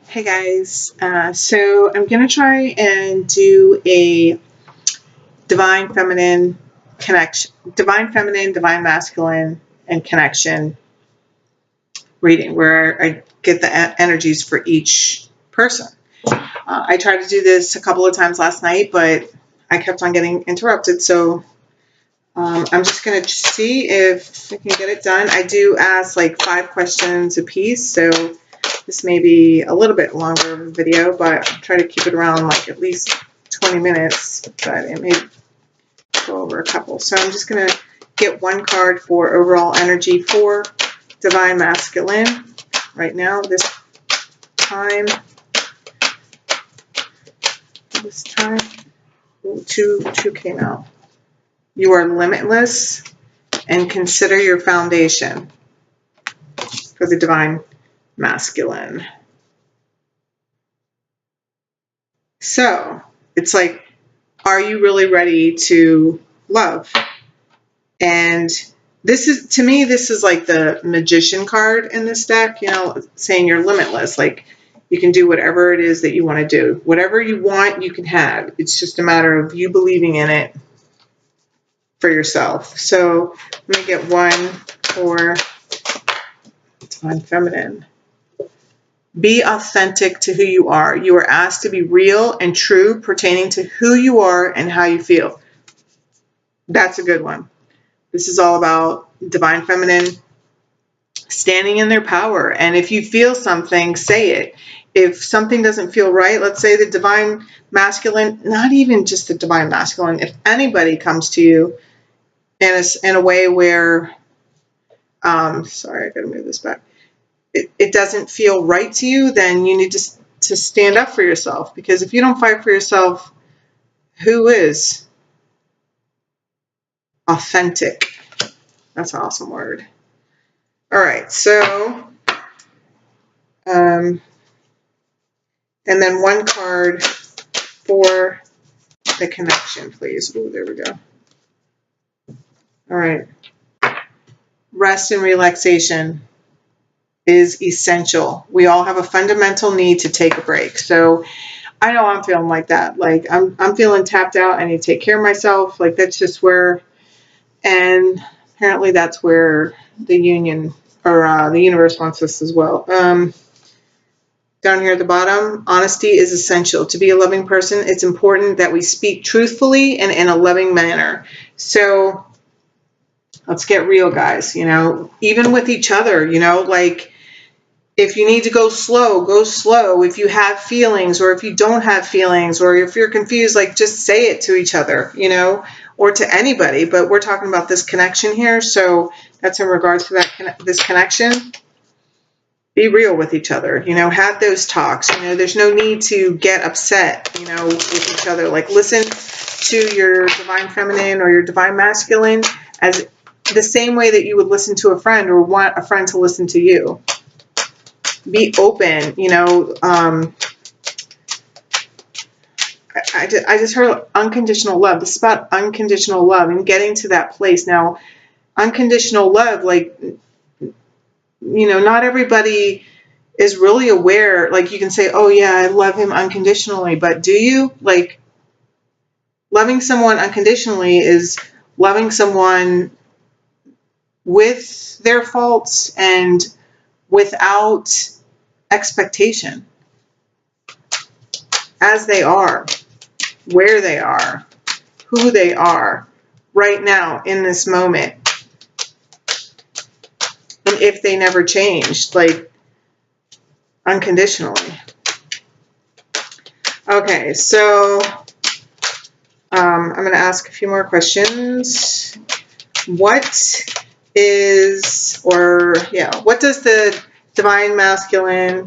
Hey guys, so I'm gonna try and do a divine feminine connection, divine feminine, divine masculine, and connection reading where I get the energies for each person. I tried to do this a couple of times last night, but I kept on getting interrupted. So I'm just gonna see if I can get it done. I do ask like 5 questions a piece, so this may be a little bit longer of a video, but I'll try to keep it around like at least 20 minutes, but it may go over a couple. So I'm just going to get one card for overall energy for Divine Masculine right now, this time. Ooh, two came out. You are limitless and consider your foundation for the Divine Masculine. So it's like, are you really ready to love? And this is, to me, this is like the Magician card in this deck, you know, saying you're limitless. Like you can do whatever it is that you want to do. Whatever you want, you can have. It's just a matter of you believing in it for yourself. So let me get one for Divine Feminine. Be authentic to who you are. You are asked to be real and true pertaining to who you are and how you feel. That's a good one. This is all about Divine Feminine standing in their power. And if you feel something, say it. If something doesn't feel right, let's say the Divine Masculine, not even just the Divine Masculine, if anybody comes to you in a way where, sorry, I gotta move this back. It doesn't feel right to you, then you need to stand up for yourself. Because if you don't fight for yourself, who is? Authentic. That's an awesome word. All right, so, and then one card for the connection, please. Oh, there we go. All right. Rest and relaxation is essential. We all have a fundamental need to take a break. So I know I'm feeling like that. Like I'm feeling tapped out. I need to take care of myself. Like that's just where, and apparently that's where the union or the universe wants us as well. Down here at the bottom, honesty is essential. To be a loving person, it's important that we speak truthfully and in a loving manner. So let's get real, guys. You know, even with each other, you know, like if you need to go slow, go slow. If you have feelings or if you don't have feelings or if you're confused, like just say it to each other, you know, or to anybody. But we're talking about this connection here. So that's in regards to this connection. Be real with each other, you know, have those talks. You know, there's no need to get upset, you know, with each other. Like listen to your Divine Feminine or your Divine Masculine as the same way that you would listen to a friend or want a friend to listen to you. Be open, you know. I just heard unconditional love. This is about unconditional love and getting to that place. Now, unconditional love, like, you know, not everybody is really aware. Like you can say, oh yeah, I love him unconditionally, but do you? Like loving someone unconditionally is loving someone with their faults and without expectation, as they are, where they are, who they are right now in this moment. And if they never changed, like unconditionally. Okay, so I'm going to ask a few more questions. What does the Divine Masculine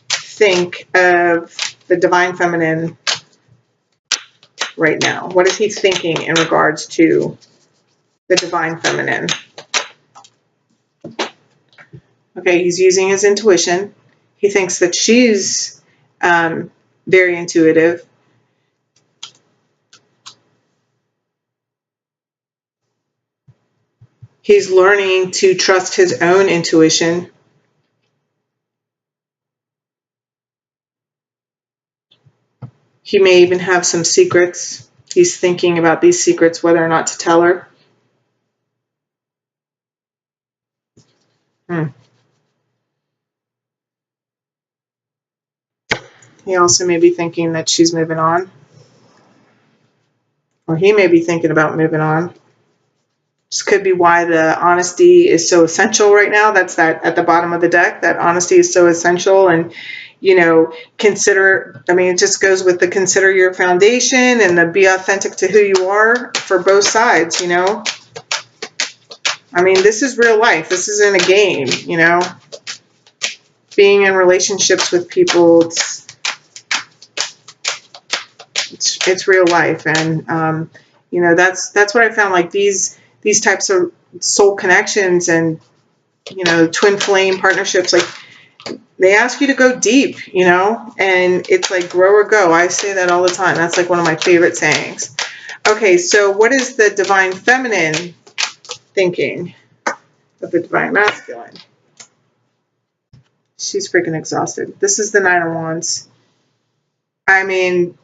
think of the Divine Feminine right now? What is he thinking in regards to the Divine Feminine? Okay, he's using his intuition. He thinks that she's very intuitive. He's learning to trust his own intuition. He may even have some secrets. He's thinking about these secrets, whether or not to tell her. He also may be thinking that she's moving on. Or he may be thinking about moving on. This could be why the honesty is so essential right now. That's that at the bottom of the deck. That honesty is so essential. And, you know, consider, I mean, it just goes with the consider your foundation and the be authentic to who you are for both sides, you know. I mean, this is real life. This isn't a game, you know. Being in relationships with people, it's real life. And, you know, that's what I found, like these types of soul connections and, you know, twin flame partnerships, like they ask you to go deep, you know, and it's like grow or go. I say that all the time. That's like one of my favorite sayings. Okay, so what is the divine feminine thinking of the divine masculine? She's freaking exhausted. This is the Nine of Wands. I mean,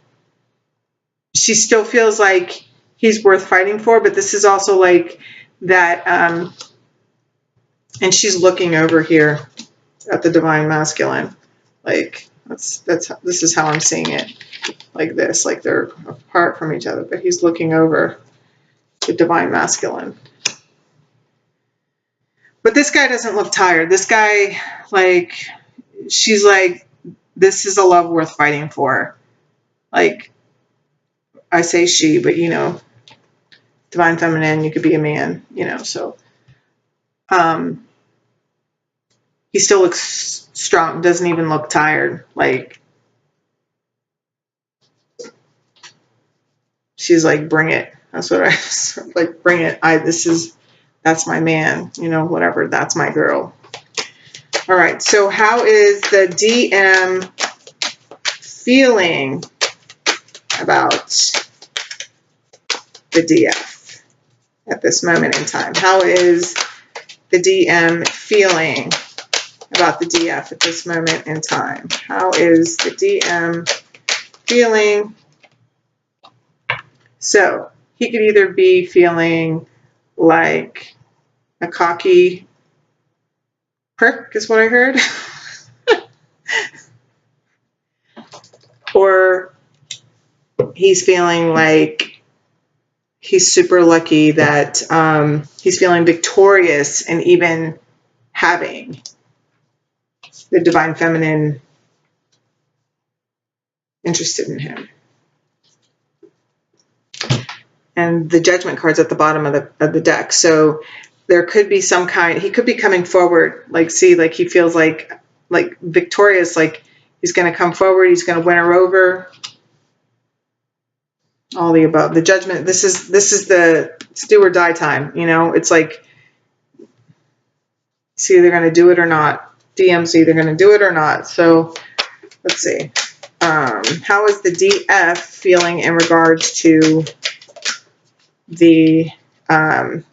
she still feels like he's worth fighting for, but this is also like that, and she's looking over here at the divine masculine. Like this is how I'm seeing it. Like this, like they're apart from each other, but he's looking over the divine masculine. But this guy doesn't look tired. This guy, like, she's like, this is a love worth fighting for. Like, I say she, but you know, divine feminine, you could be a man, you know, so he still looks strong, doesn't even look tired. Like, she's like, bring it. That's what I like, bring it. That's my man, you know, whatever, that's my girl. All right, so how is the DM feeling about the DF at this moment in time? How is the DM feeling about the DF at this moment in time? How is the DM feeling? So he could either be feeling like a cocky prick, is what I heard, or he's feeling like he's super lucky that he's feeling victorious and even having the divine feminine interested in him. And the judgment card's at the bottom of the deck. So there could be some kind, he could be coming forward, like, see, like he feels like victorious, like he's going to come forward, he's going to win her over. All the above. The judgment, this is the do or die time, you know. It's like it's either going to do it or not. DM's either going to do it or not. So let's see. How is the DF feeling in regards to the DM?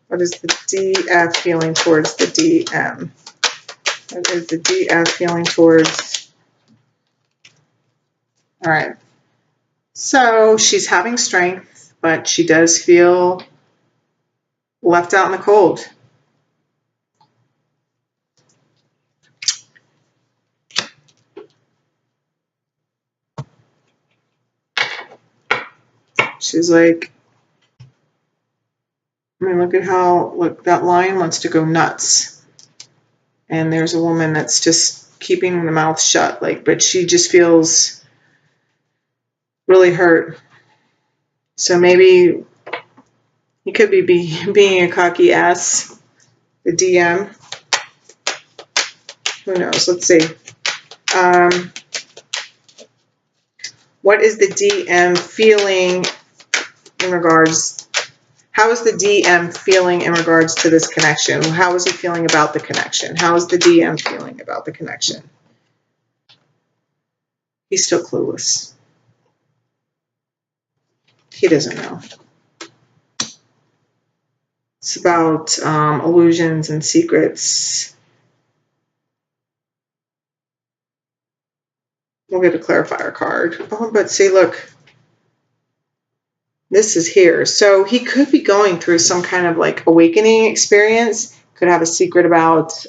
What is the DF feeling towards the DM? What is the DF feeling towards? All right. So she's having strength, but she does feel left out in the cold. She's like, I mean, look, that lion wants to go nuts. And there's a woman that's just keeping the mouth shut, like, but she just feels really hurt. So maybe he could be being a cocky ass, the DM. Who knows? Let's see. What is the DM feeling in regards? How is the DM feeling in regards to this connection? How is he feeling about the connection? How is the DM feeling about the connection? He's still clueless. He doesn't know. It's about illusions and secrets. We'll get a clarifier card. Oh, but see, look, this is here. So he could be going through some kind of like awakening experience. Could have a secret about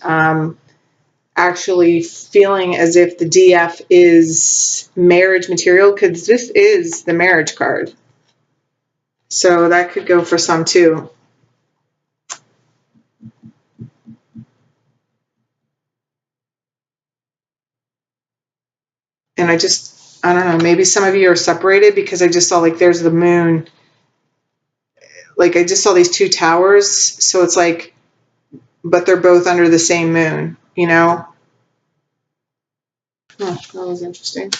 actually feeling as if the DF is marriage material, because this is the marriage card. So that could go for some too. And I don't know, maybe some of you are separated, because I just saw like there's the moon. Like I just saw these two towers. So it's like, but they're both under the same moon, you know? Oh, that was interesting.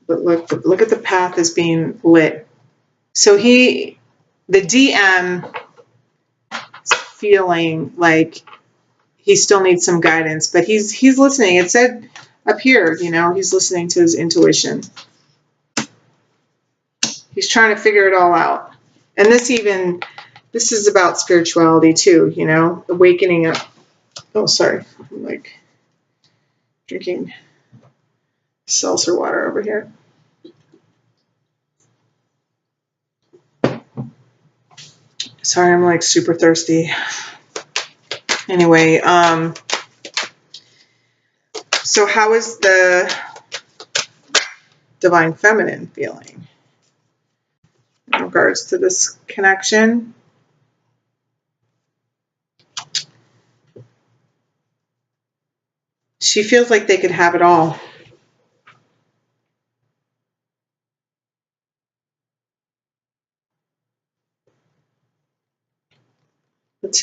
But look at the path as being lit. So the DM is feeling like he still needs some guidance, but he's listening. It said up here, you know, he's listening to his intuition. He's trying to figure it all out. And this is about spirituality too, you know, awakening up. Oh, sorry. I'm like drinking seltzer water over here. Sorry, I'm like super thirsty. Anyway, so how is the divine feminine feeling in regards to this connection? She feels like they could have it all. But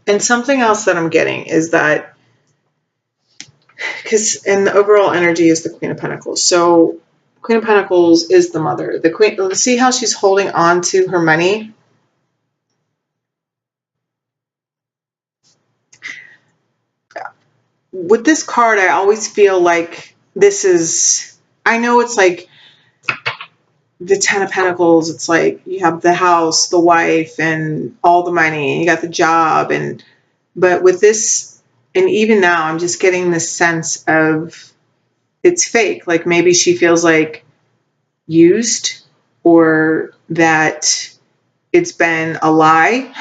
and something else that I'm getting is that, and the overall energy is the Queen of Pentacles. So Queen of Pentacles is the mother. The Queen, see how she's holding on to her money? With this card, I always feel like I know it's like the Ten of Pentacles. It's like you have the house, the wife, and all the money, and you got the job. But with this, and even now, I'm just getting this sense of it's fake. Like maybe she feels like used, or that it's been a lie,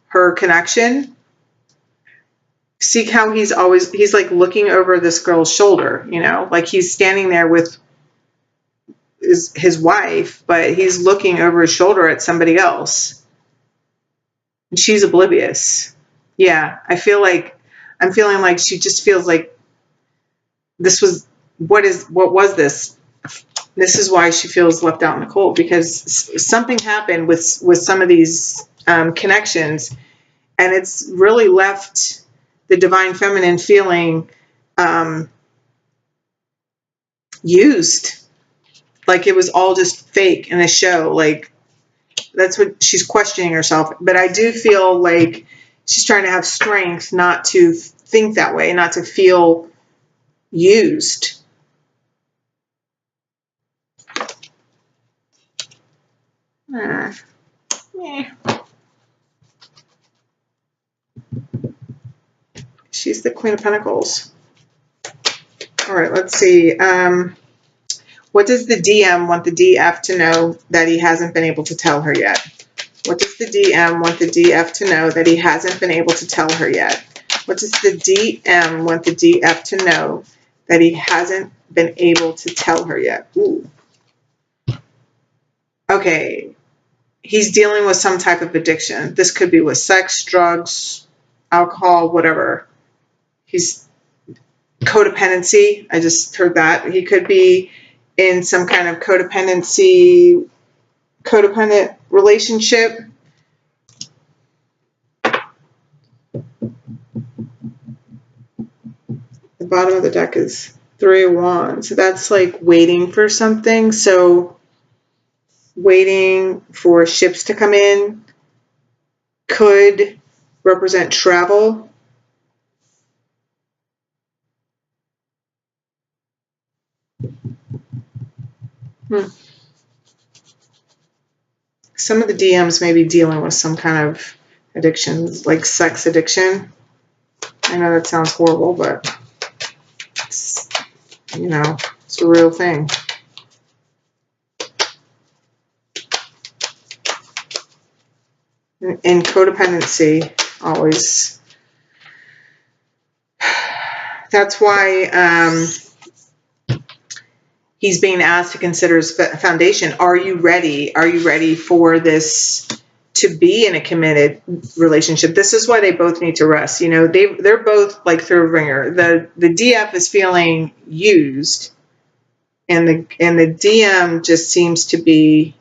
her connection. See how he's like looking over this girl's shoulder, you know, like he's standing there with his wife, but he's looking over his shoulder at somebody else. And she's oblivious. Yeah, I'm feeling like she just feels like this was, what was this? This is why she feels left out in the cold, because something happened with some of these connections, and it's really left the divine feminine feeling used, like it was all just fake in a show. Like that's what she's questioning herself. But I do feel like she's trying to have strength not to think that way, not to feel used. Yeah. She's the Queen of Pentacles. All right, let's see. What does the DM want the DF to know that he hasn't been able to tell her yet? What does the DM want the DF to know that he hasn't been able to tell her yet? What does the DM want the DF to know that he hasn't been able to tell her yet? Ooh. Okay. He's dealing with some type of addiction. This could be with sex, drugs, alcohol, whatever. He's codependency. I just heard that. He could be in some kind of codependent relationship. The bottom of the deck is Three of Wands. So that's like waiting for something. So waiting for ships to come in could represent travel. Some of the DMs may be dealing with some kind of addictions, like sex addiction. I know that sounds horrible, but it's, you know, it's a real thing. And codependency always. That's why he's being asked to consider his foundation. Are you ready? Are you ready for this to be in a committed relationship? This is why they both need to rest. You know, they're both like through a ringer. The DF is feeling used, and the DM just seems to be,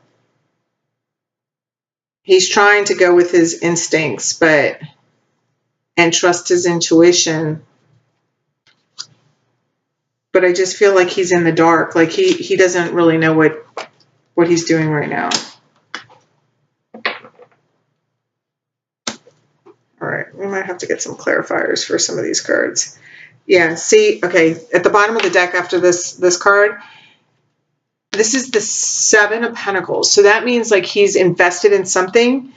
he's trying to go with his instincts, and trust his intuition. But I just feel like he's in the dark. Like he doesn't really know what he's doing right now. All right, we might have to get some clarifiers for some of these cards. Yeah, see, okay, at the bottom of the deck after this card, this is the 7 of Pentacles. So that means like he's invested in something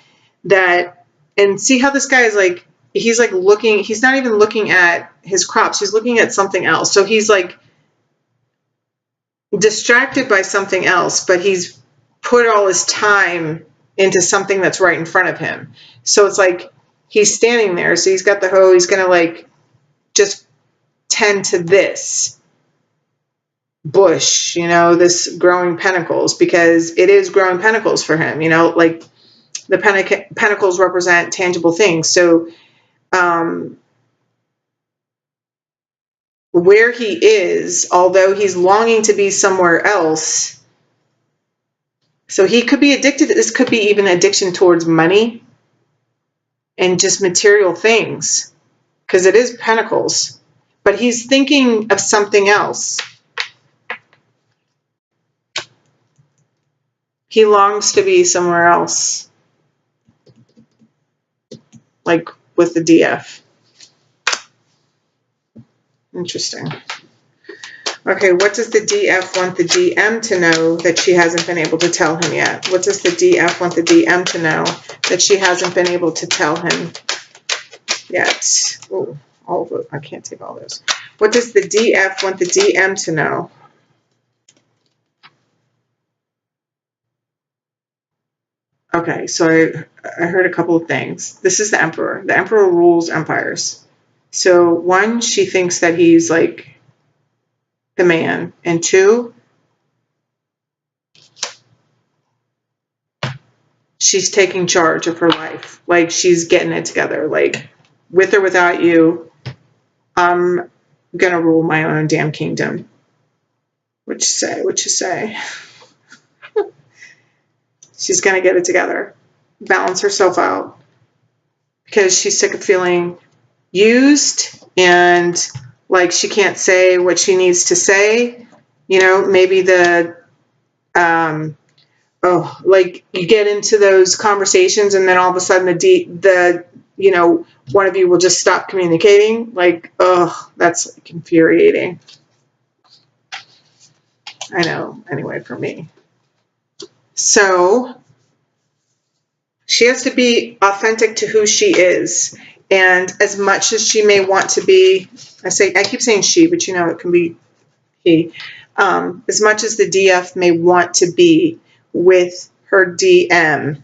that, and see how this guy is like, he's like looking, he's not even looking at his crops, he's looking at something else. So he's like distracted by something else, but he's put all his time into something that's right in front of him. So it's like he's standing there, so he's got the hoe, he's gonna like just tend to this bush, you know, this growing pentacles, because it is growing pentacles for him, you know, like the pentacles represent tangible things. So where he is, although he's longing to be somewhere else, so he could be addicted. This could be even addiction towards money and just material things, because it is pentacles, but he's thinking of something else. He longs to be somewhere else, like with the DF. Interesting. Okay, what does the DF want the DM to know that she hasn't been able to tell him yet? What does the DF want the DM to know that she hasn't been able to tell him yet? Oh, all of it. I can't take all those. What does the DF want the DM to know? Okay, so I heard a couple of things. This is the Emperor. The Emperor rules empires. So 1, she thinks that he's like the man, and 2, she's taking charge of her life. Like she's getting it together. Like with or without you, I'm gonna rule my own damn kingdom. What you say? What you say? She's gonna get it together, balance herself out, because she's sick of feeling used and like she can't say what she needs to say. You know, maybe the like you get into those conversations and then all of a sudden the you know, one of you will just stop communicating. Like, oh, that's like infuriating. I know, anyway, for me. So she has to be authentic to who she is. And as much as she may want to be, I keep saying she, but you know, it can be he. As much as the DF may want to be with her DM,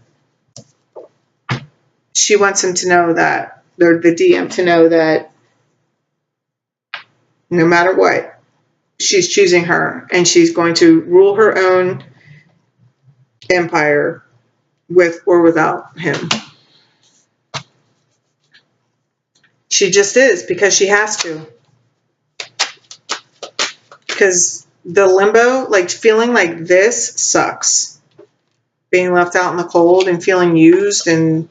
she wants him to know that, or the DM to know that no matter what, she's choosing her and she's going to rule her own empire with or without him. She just is, because she has to. Because the limbo, like feeling like this sucks. Being left out in the cold and feeling used, and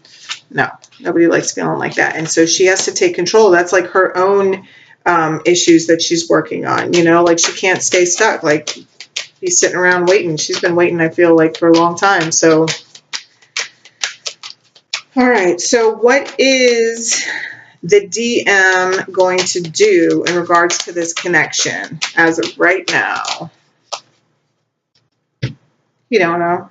no, nobody likes feeling like that. And so she has to take control. That's like her own issues that she's working on, you know, like she can't stay stuck. Like he's sitting around waiting. She's been waiting, I feel like, for a long time. So, all right. So what is the DM going to do in regards to this connection as of right now? You don't know.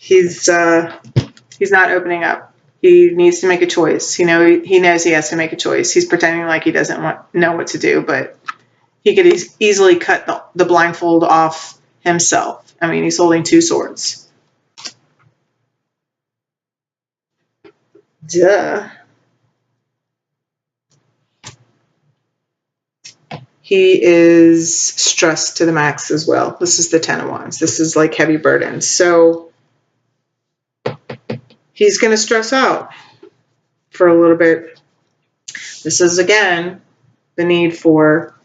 he's not opening up. He needs to make a choice. He knows he has to make a choice. He's pretending like he doesn't know what to do, but he could easily cut the blindfold off himself. I mean, he's holding two swords. Duh. He is stressed to the max as well. This is the Ten of Wands. This is like heavy burdens. So he's going to stress out for a little bit. This is, again, the need for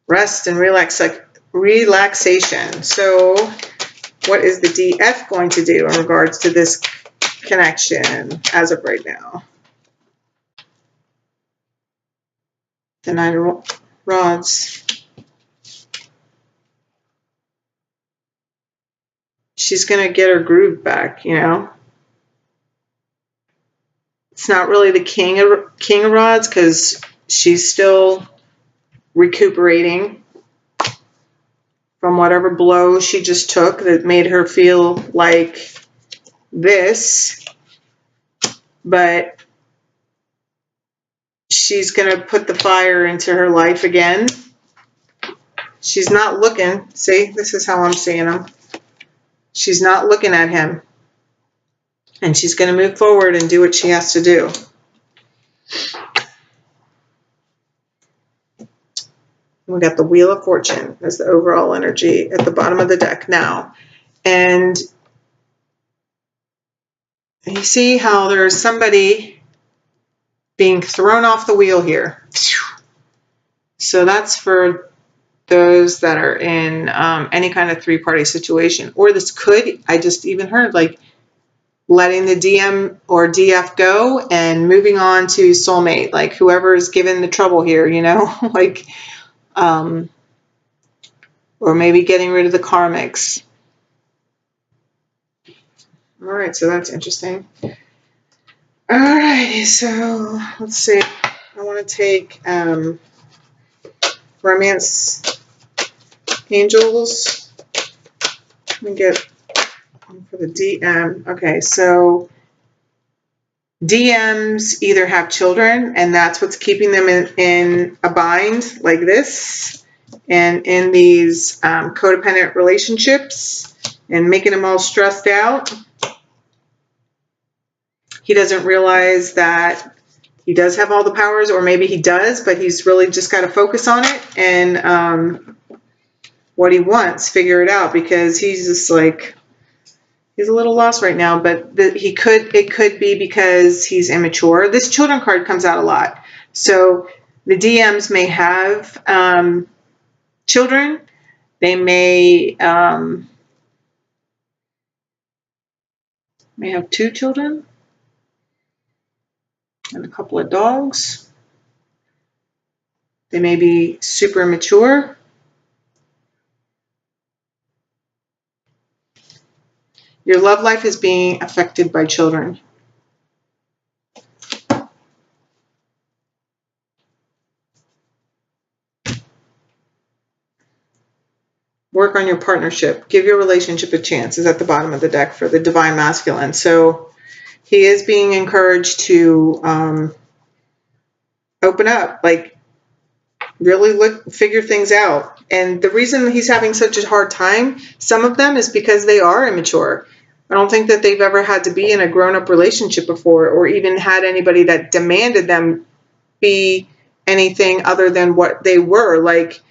rest and relaxation. So what is the DF going to do in regards to this connection as of right now? The Nine of Rods. She's going to get her groove back, you know. It's not really the King of Rods because she's still recuperating from whatever blow she just took that made her feel like this. But she's going to put the fire into her life again. She's not looking. See, this is how I'm seeing him. She's not looking at him. And she's going to move forward and do what she has to do. We got the Wheel of Fortune as the overall energy at the bottom of the deck now. And you see how there's somebody being thrown off the wheel here. So that's for those that are in any kind of three-party situation. Or this could, I just even heard, like, letting the DM or DF go and moving on to soulmate, like whoever is given the trouble here, you know, like, or maybe getting rid of the karmics. All right, so that's interesting. All right, so let's see. I want to take Romance Angels. Let me get for the DM. Okay, so DMs either have children, and that's what's keeping them in a bind like this, and in these codependent relationships, and making them all stressed out. He doesn't realize that he does have all the powers, or maybe he does, but he's really just got to focus on it and what he wants, figure it out, because he's just like, he's a little lost right now, but it could be because he's immature. This children card comes out a lot. So the DMs may have children. They may have 2 children and a couple of dogs. They may be super immature. Your love life is being affected by children. Work on your partnership. Give your relationship a chance is at the bottom of the deck for the Divine Masculine. So he is being encouraged to open up, like really figure things out. And the reason he's having such a hard time, some of them, is because they are immature. I don't think that they've ever had to be in a grown-up relationship before, or even had anybody that demanded them be anything other than what they were, like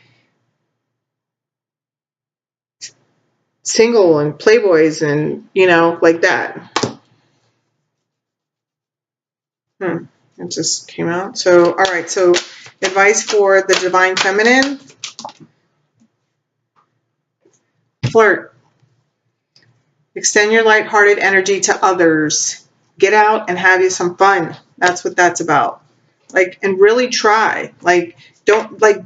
single and playboys and, you know, like that. It just came out. So, all right. So advice for the Divine Feminine. Flirt. Extend your lighthearted energy to others. Get out and have you some fun. That's what that's about. Like, and really try. Like, don't, like,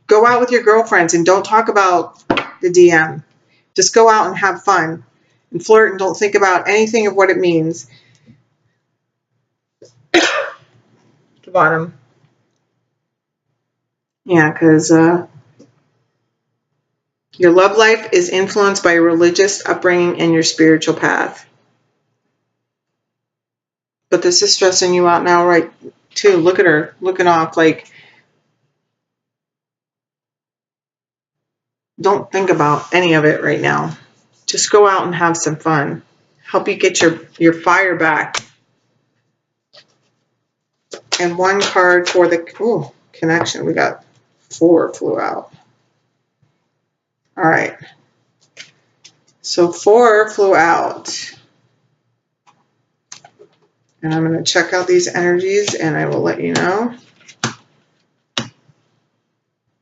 go out with your girlfriends and don't talk about the DM. Just go out and have fun and flirt and don't think about anything of what it means. The bottom. Yeah, because Your love life is influenced by your religious upbringing and your spiritual path. But this is stressing you out now, right? Too. Look at her looking off. Like, don't think about any of it right now. Just go out and have some fun. Help you get your fire back. And one card for the connection. We got 4 flew out. All right. So 4 flew out. And I'm going to check out these energies and I will let you know.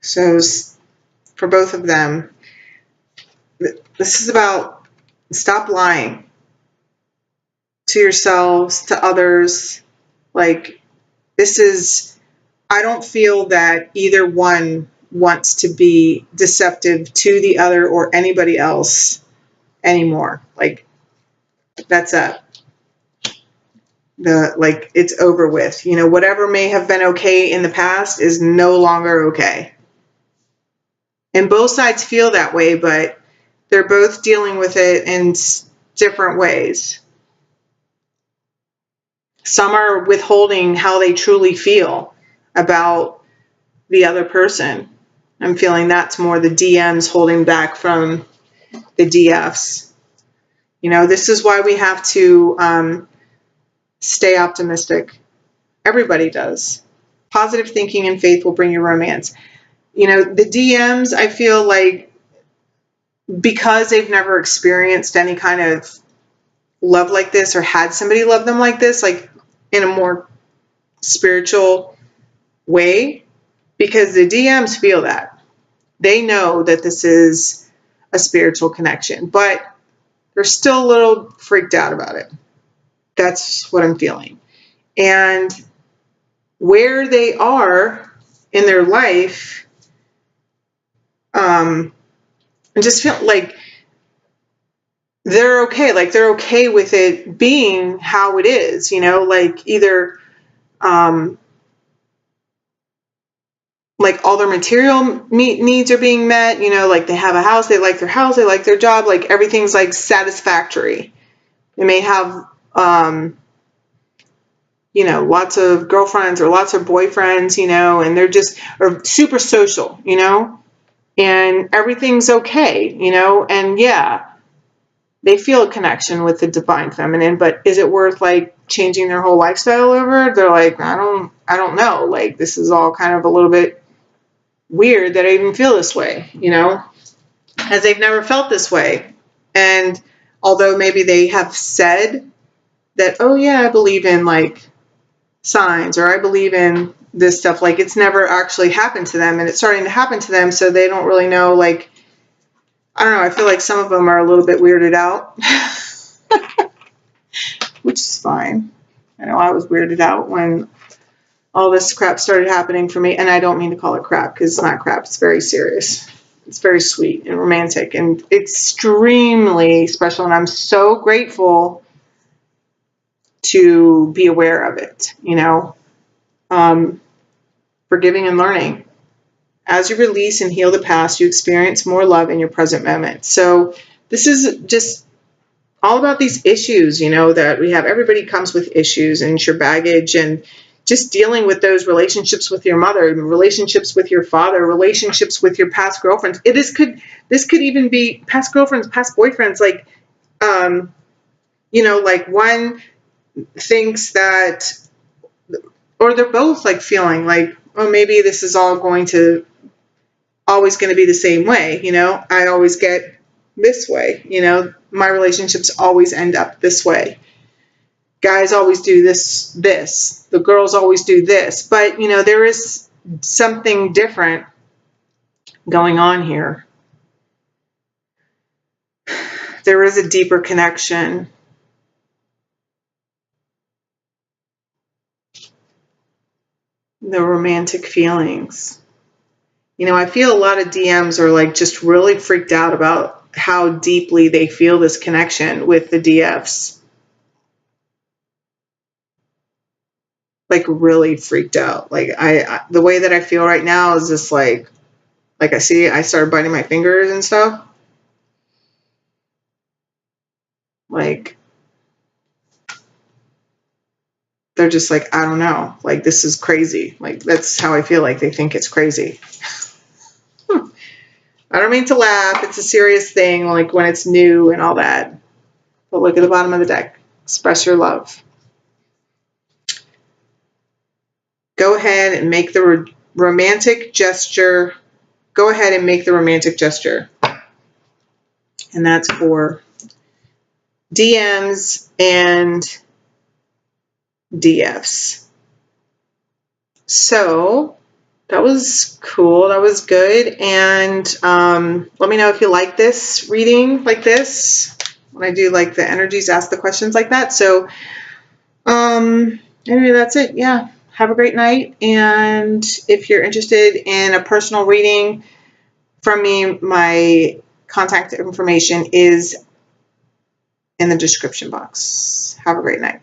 So for both of them, this is about stop lying to yourselves, to others. Like, this is, I don't feel that either one wants to be deceptive to the other or anybody else anymore. Like, that's it. Like, it's over with. You know, whatever may have been okay in the past is no longer okay. And both sides feel that way, but they're both dealing with it in different ways. Some are withholding how they truly feel about the other person. I'm feeling that's more the DMs holding back from the DFs. You know, this is why we have to stay optimistic. Everybody does. Positive thinking and faith will bring you romance. You know, the DMs, I feel like, because they've never experienced any kind of love like this or had somebody love them like this, like in a more spiritual way, because the DMs feel that. They know that this is a spiritual connection, but they're still a little freaked out about it. That's what I'm feeling. And where they are in their life, I just feel like they're okay. Like, they're okay with it being how it is, you know, like either like all their material needs are being met, you know, like they have a house, they like their job, like everything's like satisfactory. They may have, you know, lots of girlfriends or lots of boyfriends, you know, and they're just are super social, you know, and everything's okay, you know, and yeah, they feel a connection with the divine feminine, but is it worth like changing their whole lifestyle over? They're like, I don't know. Like, this is all kind of a little bit weird that I even feel this way, you know, as they've never felt this way. And although maybe they have said that, oh yeah, I believe in like signs, or I believe in this stuff, like it's never actually happened to them, and it's starting to happen to them, so they don't really know. Like, I don't know, I feel like some of them are a little bit weirded out. Which is fine. I know I was weirded out when all this crap started happening for me, and I don't mean to call it crap, because it's not crap. It's very serious. It's very sweet and romantic and extremely special, and I'm so grateful to be aware of it, you know. Forgiving and learning. As you release and heal the past, you experience more love in your present moment. So this is just all about these issues, you know, that we have. Everybody comes with issues and your baggage, and just dealing with those relationships with your mother, relationships with your father, relationships with your past girlfriends. This could even be past girlfriends, past boyfriends. Like, you know, like one thinks that, or they're both like feeling like, oh, maybe this is all always going to be the same way. You know, I always get this way, you know, my relationships always end up this way. Guys always do this, the girls always do this, but you know, there is something different going on here. There is a deeper connection. The romantic feelings. You know, I feel a lot of DMs are like just really freaked out about how deeply they feel this connection with the DFs. Like really freaked out. Like the way that I feel right now is just like, Like I started biting my fingers and stuff. Like, they're just like, I don't know. Like, this is crazy. Like, that's how I feel like they think it's crazy. I don't mean to laugh. It's a serious thing, like when it's new and all that. But look at the bottom of the deck. Express your love. Go ahead and make the romantic gesture. Go ahead and make the romantic gesture. And that's for DMs and DFs. So that was cool. That was good. And let me know if you like this reading like this. When I do like the energies, ask the questions like that. So anyway, that's it. Yeah. Have a great night. And if you're interested in a personal reading from me, my contact information is in the description box. Have a great night.